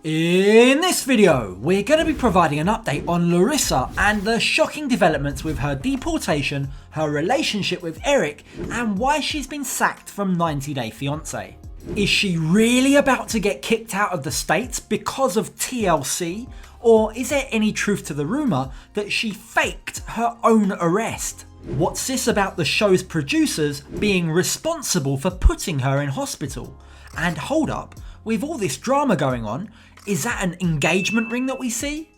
In this video, we're going to be providing an update on Larissa and the shocking developments with her deportation, her relationship with Eric, and why she's been sacked from 90 Day Fiancé. Is she really about to get kicked out of the States because of TLC? Or is there any truth to the rumour that she faked her own arrest? What's this about the show's producers being responsible for putting her in hospital? And hold up, with all this drama going on, is that an engagement ring that we see?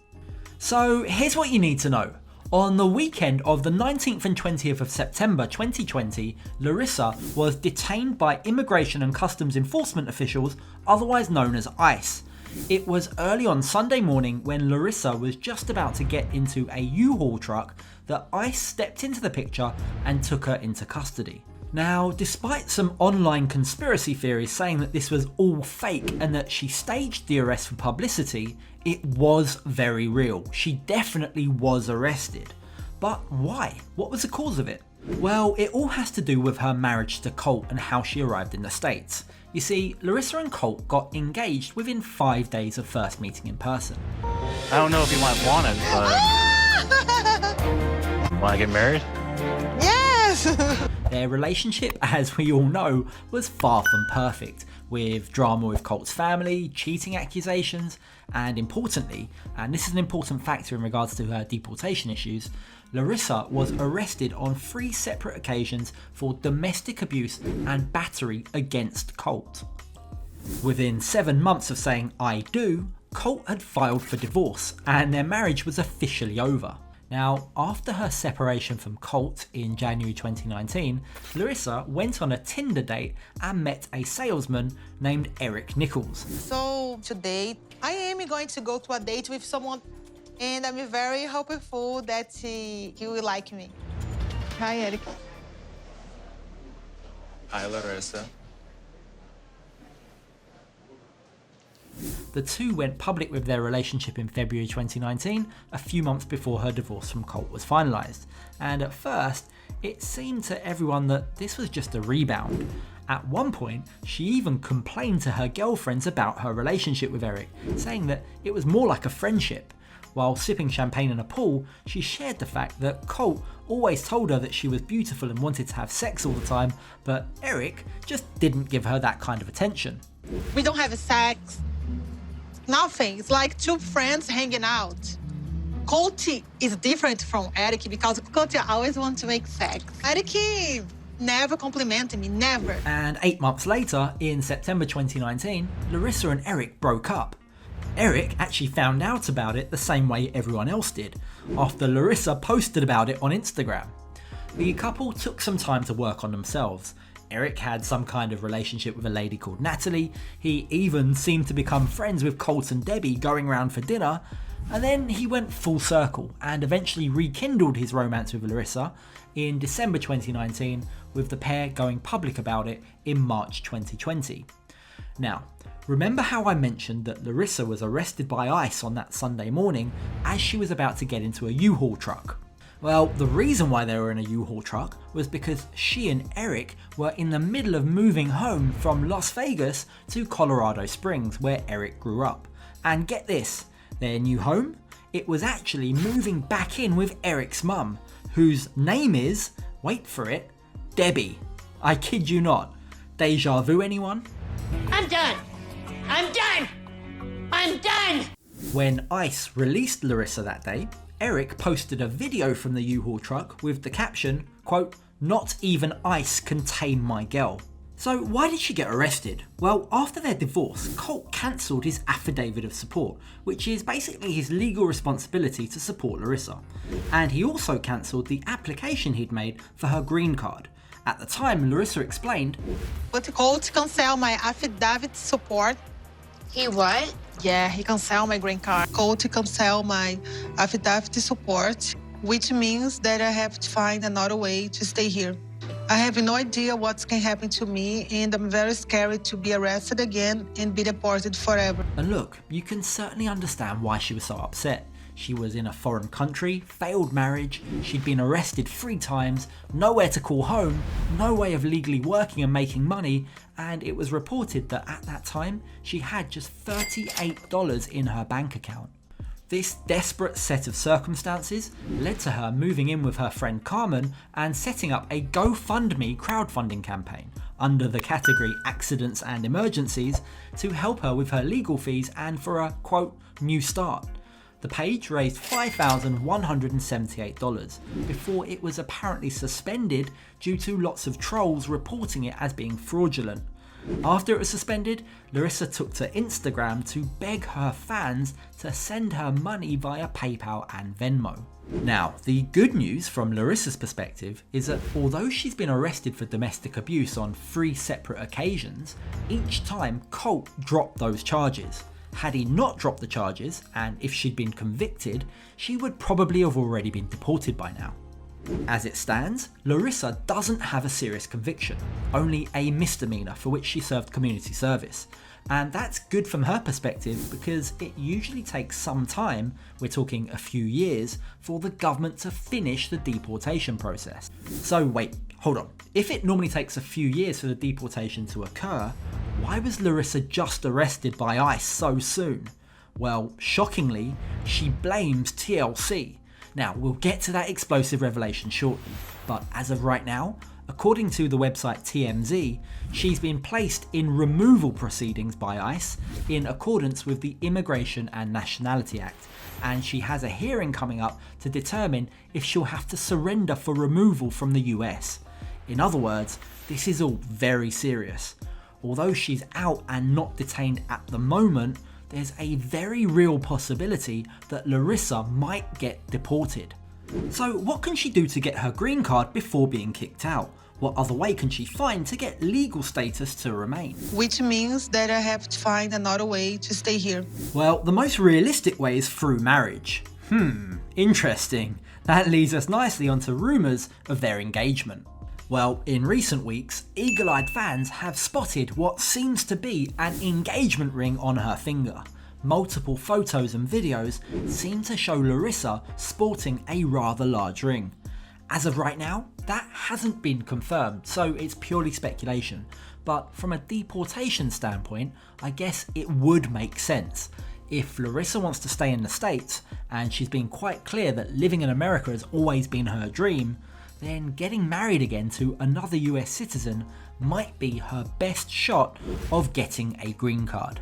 So here's what you need to know. On the weekend of the 19th and 20th of September 2020, Larissa was detained by Immigration and Customs Enforcement officials, otherwise known as ICE. It was early on Sunday morning when Larissa was just about to get into a U-Haul truck that ICE stepped into the picture and took her into custody. Now, despite some online conspiracy theories saying that this was all fake and that she staged the arrest for publicity, it was very real. She definitely was arrested. But why? What was the cause of it? Well, it all has to do with her marriage to Colt and how she arrived in the States. You see, Larissa and Colt got engaged within 5 days of first meeting in person. I don't know if you might want it, but... Want to get married? Yes! Their relationship, as we all know, was far from perfect, with drama with Colt's family, cheating accusations, and importantly, and this is an important factor in regards to her deportation issues, Larissa was arrested on 3 separate occasions for domestic abuse and battery against Colt. Within 7 months of saying "I do," Colt had filed for divorce and their marriage was officially over. Now, after her separation from Colt in January 2019, Larissa went on a Tinder date and met a salesman named Eric Nichols. So today I am going to go to a date with someone and I'm very hopeful that he will like me. Hi, Eric. Hi, Larissa. The two went public with their relationship in February 2019, a few months before her divorce from Colt was finalised. And at first, it seemed to everyone that this was just a rebound. At one point, she even complained to her girlfriends about her relationship with Eric, saying that it was more like a friendship. While sipping champagne in a pool, she shared the fact that Colt always told her that she was beautiful and wanted to have sex all the time, but Eric just didn't give her that kind of attention. We don't have sex. Nothing. It's like 2 friends hanging out. Colt is different from Eric because Colt always wants to make sex. Eric never complimented me, never. And 8 months later, in September 2019, Larissa and Eric broke up. Eric actually found out about it the same way everyone else did, after Larissa posted about it on Instagram. The couple took some time to work on themselves. Eric had some kind of relationship with a lady called Natalie. He even seemed to become friends with Colt and Debbie going round for dinner. And then he went full circle and eventually rekindled his romance with Larissa in December 2019, with the pair going public about it in March 2020. Now, remember how I mentioned that Larissa was arrested by ICE on that Sunday morning as she was about to get into a U-Haul truck? Well, the reason why they were in a U-Haul truck was because she and Eric were in the middle of moving home from Las Vegas to Colorado Springs, where Eric grew up. And get this, their new home? It was actually moving back in with Eric's mum, whose name is, wait for it, Debbie. I kid you not. Deja vu, anyone? I'm done. I'm done. I'm done. When ICE released Larissa that day, Eric posted a video from the U-Haul truck with the caption, quote, "Not even ICE can tame my girl." So why did she get arrested? Well, after their divorce, Colt cancelled his Affidavit of support, which is basically his legal responsibility to support Larissa. And he also cancelled the application he'd made for her green card. At the time, Larissa explained, But Colt canceled my affidavit support. He what? Yeah, he canceled my green card. Colt canceled my affidavit support, which means that I have to find another way to stay here. I have no idea what can happen to me, and I'm very scared to be arrested again and be deported forever. and look, you can certainly understand why she was so upset. She was in a foreign country, failed marriage, she'd been arrested 3 times, nowhere to call home, no way of legally working and making money, and it was reported that at that time she had just $38 in her bank account. This desperate set of circumstances led to her moving in with her friend Carmen and setting up a GoFundMe crowdfunding campaign under the category Accidents and Emergencies to help her with her legal fees and for a, quote, new start. The page raised $5,178 before it was apparently suspended due to lots of trolls reporting it as being fraudulent. After it was suspended, Larissa took to Instagram to beg her fans to send her money via PayPal and Venmo. Now, the good news from Larissa's perspective is that although she's been arrested for domestic abuse on 3 separate occasions, each time Colt dropped those charges. Had he not dropped the charges, and if she'd been convicted, she would probably have already been deported by now. As it stands, Larissa doesn't have a serious conviction, only a misdemeanor for which she served community service. And that's good from her perspective because it usually takes some time, we're talking a few years, for the government to finish the deportation process. So wait, hold on. If it normally takes a few years for the deportation to occur, why was Larissa just arrested by ICE so soon? Well, shockingly, she blames TLC. Now, we'll get to that explosive revelation shortly, but as of right now, according to the website TMZ, she's been placed in removal proceedings by ICE in accordance with the Immigration and Nationality Act, and she has a hearing coming up to determine if she'll have to surrender for removal from the US. In other words, this is all very serious. Although she's out and not detained at the moment, there's a very real possibility that Larissa might get deported. So what can she do to get her green card before being kicked out? What other way can she find to get legal status to remain? Which means that I have to find another way to stay here. Well, the most realistic way is through marriage. Interesting. That leads us nicely onto rumours of their engagement. Well, in recent weeks, eagle-eyed fans have spotted what seems to be an engagement ring on her finger. Multiple photos and videos seem to show Larissa sporting a rather large ring. As of right now, that hasn't been confirmed, so it's purely speculation. But from a deportation standpoint, I guess it would make sense. If Larissa wants to stay in the States, and she's been quite clear that living in America has always been her dream, then getting married again to another US citizen might be her best shot of getting a green card.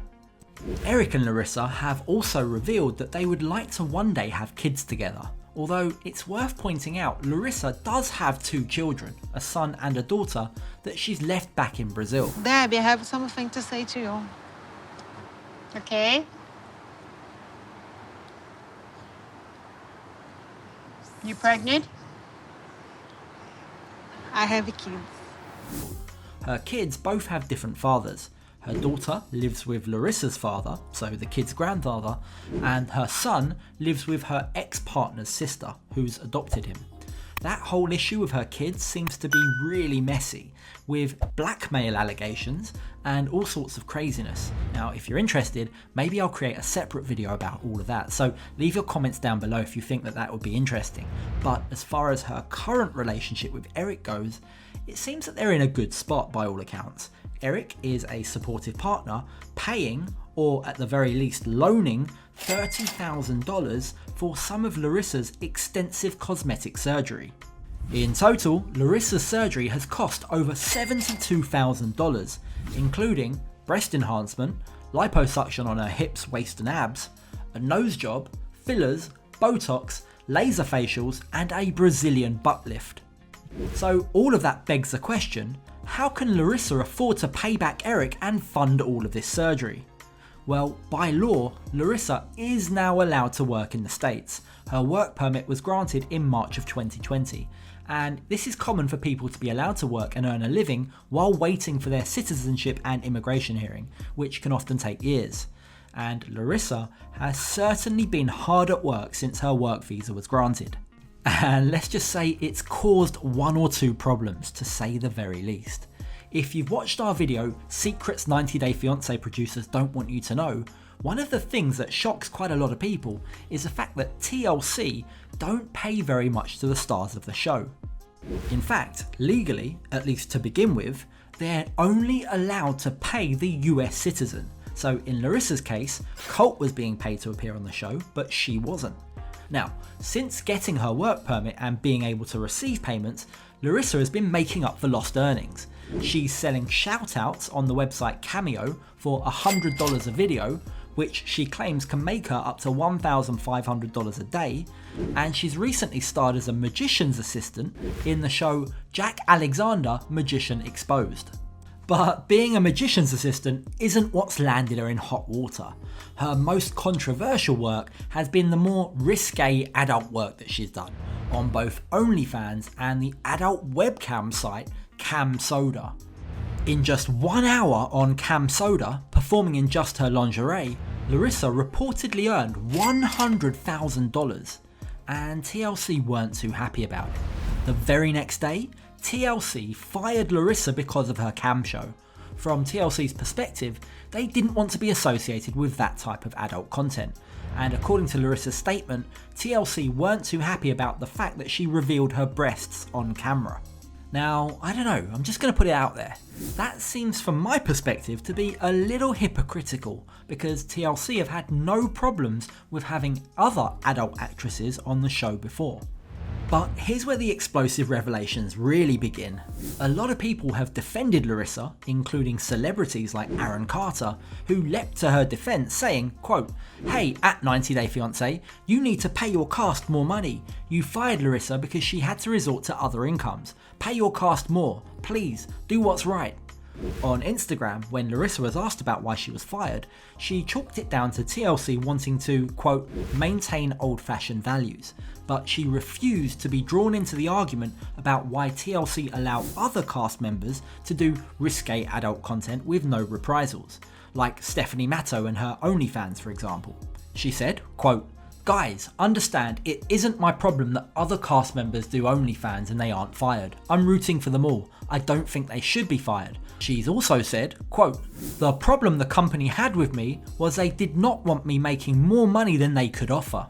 Eric and Larissa have also revealed that they would like to one day have kids together. Although it's worth pointing out, Larissa does have 2 children, a son and a daughter, that she's left back in Brazil. Debbie, I have something to say to you. Okay. You pregnant? I have kids. Her kids both have different fathers. Her daughter lives with Larissa's father, so the kid's grandfather, and her son lives with her ex-partner's sister, who's adopted him. That whole issue with her kids seems to be really messy, with blackmail allegations and all sorts of craziness. Now, if you're interested, maybe I'll create a separate video about all of that, so leave your comments down below if you think that that would be interesting. But as far as her current relationship with Eric goes, it seems that they're in a good spot by all accounts. Eric is a supportive partner, paying, or at the very least loaning, $30,000 for some of Larissa's extensive cosmetic surgery. In total, Larissa's surgery has cost over $72,000, including breast enhancement, liposuction on her hips, waist and abs, a nose job, fillers, Botox, laser facials and a Brazilian butt lift. So all of that begs the question, how can Larissa afford to pay back Eric and fund all of this surgery? Well, by law, Larissa is now allowed to work in the States. Her work permit was granted in March of 2020, and this is common for people to be allowed to work and earn a living while waiting for their citizenship and immigration hearing, which can often take years. And Larissa has certainly been hard at work since her work visa was granted. And let's just say it's caused 1 or 2 problems, to say the very least. If you've watched our video, Secrets 90 Day Fiancé Producers Don't Want You to Know, One of the things that shocks quite a lot of people is the fact that TLC don't pay very much to the stars of the show. In fact, legally, at least to begin with, they're only allowed to pay the US citizen. So in Larissa's case, Colt was being paid to appear on the show, but she wasn't. Now, since getting her work permit and being able to receive payments, Larissa has been making up for lost earnings. She's selling shoutouts on the website Cameo for $100 a video, which she claims can make her up to $1,500 a day, and she's recently starred as a magician's assistant in the show Jack Alexander Magician Exposed. But being a magician's assistant isn't what's landed her in hot water. Her most controversial work has been the more risque adult work that she's done on both OnlyFans and the adult webcam site Cam Soda. In just 1 hour on Cam Soda, performing in just her lingerie, Larissa reportedly earned $100,000, and TLC weren't too happy about it. The very next day, TLC fired Larissa because of her cam show. From TLC's perspective, they didn't want to be associated with that type of adult content, and according to Larissa's statement, TLC weren't too happy about the fact that she revealed her breasts on camera. Now, I don't know, I'm just going to put it out there. That seems from my perspective to be a little hypocritical, because TLC have had no problems with having other adult actresses on the show before. But here's where the explosive revelations really begin. A lot of people have defended Larissa, including celebrities like Aaron Carter, who leapt to her defense saying, quote, "Hey, at 90 Day Fiancé, you need to pay your cast more money. You fired Larissa because she had to resort to other incomes. Pay your cast more. Please, do what's right." On Instagram, when Larissa was asked about why she was fired, she chalked it down to TLC wanting to, quote, "maintain old-fashioned values." But she refused to be drawn into the argument about why TLC allow other cast members to do risque adult content with no reprisals, like Stephanie Matto and her OnlyFans, for example. She said, quote, "Guys, understand it isn't my problem that other cast members do OnlyFans and they aren't fired. I'm rooting for them all. I don't think they should be fired." She's also said, quote, "The problem the company had with me was they did not want me making more money than they could offer."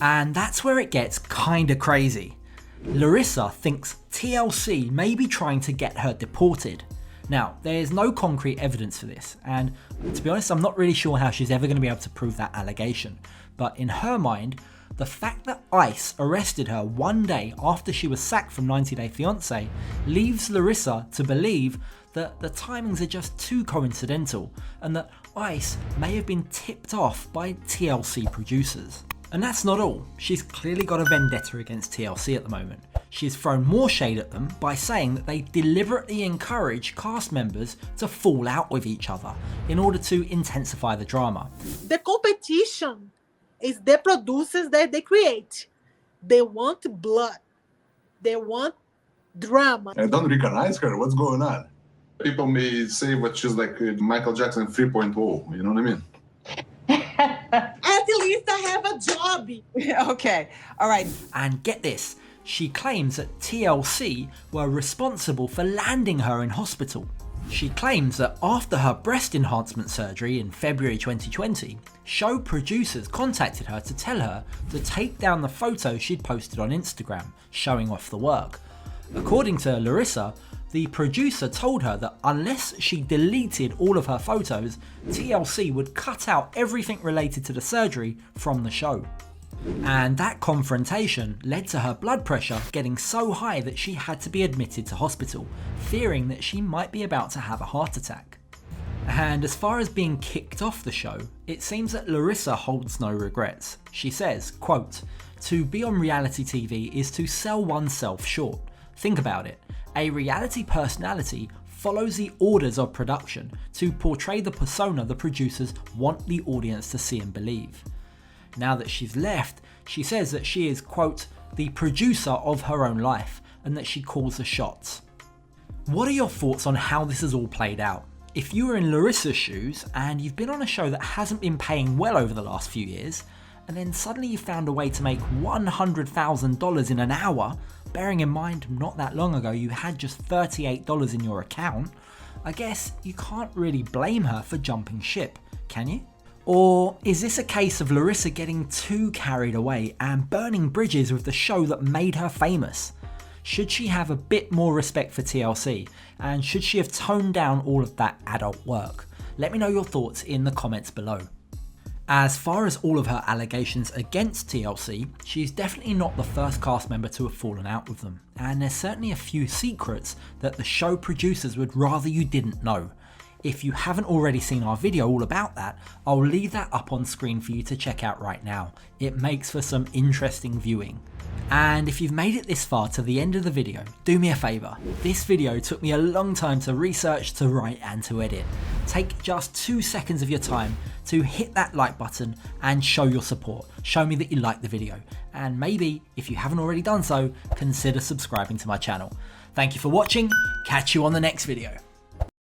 And that's where it gets kinda crazy. Larissa thinks TLC may be trying to get her deported. Now, there's no concrete evidence for this, and to be honest, I'm not really sure how she's ever going to be able to prove that allegation. But in her mind, the fact that ICE arrested her 1 day after she was sacked from 90 Day Fiancé leaves Larissa to believe that the timings are just too coincidental, and that ICE may have been tipped off by TLC producers. And that's not all. She's clearly got a vendetta against TLC at the moment. She's thrown more shade at them by saying that they deliberately encourage cast members to fall out with each other in order to intensify the drama. The competition is the producers that they create. They want blood. They want drama. I don't recognize her. What's going on? People may say what she's like Michael Jackson 3.0. You know what I mean? At least I have a job. Okay, all right. And get this, she claims that TLC were responsible for landing her in hospital. She claims that after her breast enhancement surgery in February 2020, show producers contacted her to tell her to take down the photos she'd posted on Instagram, showing off the work. According to Larissa, the producer told her that unless she deleted all of her photos, TLC would cut out everything related to the surgery from the show. And that confrontation led to her blood pressure getting so high that she had to be admitted to hospital, fearing that she might be about to have a heart attack. And as far as being kicked off the show, it seems that Larissa holds no regrets. She says, quote, "To be on reality TV is to sell oneself short. Think about it. A reality personality follows the orders of production to portray the persona the producers want the audience to see and believe." Now that she's left, she says that she is, quote, "the producer of her own life and that she calls the shots." What are your thoughts on how this has all played out? If you were in Larissa's shoes and you've been on a show that hasn't been paying well over the last few years, and then suddenly you found a way to make $100,000 in an hour, bearing in mind not that long ago you had just $38 in your account, I guess you can't really blame her for jumping ship, can you? Or is this a case of Larissa getting too carried away and burning bridges with the show that made her famous? Should she have a bit more respect for TLC, and should she have toned down all of that adult work? Let me know your thoughts in the comments below. As far as all of her allegations against TLC, she's definitely not the first cast member to have fallen out with them, and there's certainly a few secrets that the show producers would rather you didn't know. If you haven't already seen our video all about that, I'll leave that up on screen for you to check out right now. It makes for some interesting viewing. And if you've made it this far to the end of the video, do me a favour. This video took me a long time to research, to write and to edit. Take just 2 seconds of your time to hit that like button and show your support. Show me that you liked the video. And maybe, if you haven't already done so, consider subscribing to my channel. Thank you for watching, catch you on the next video.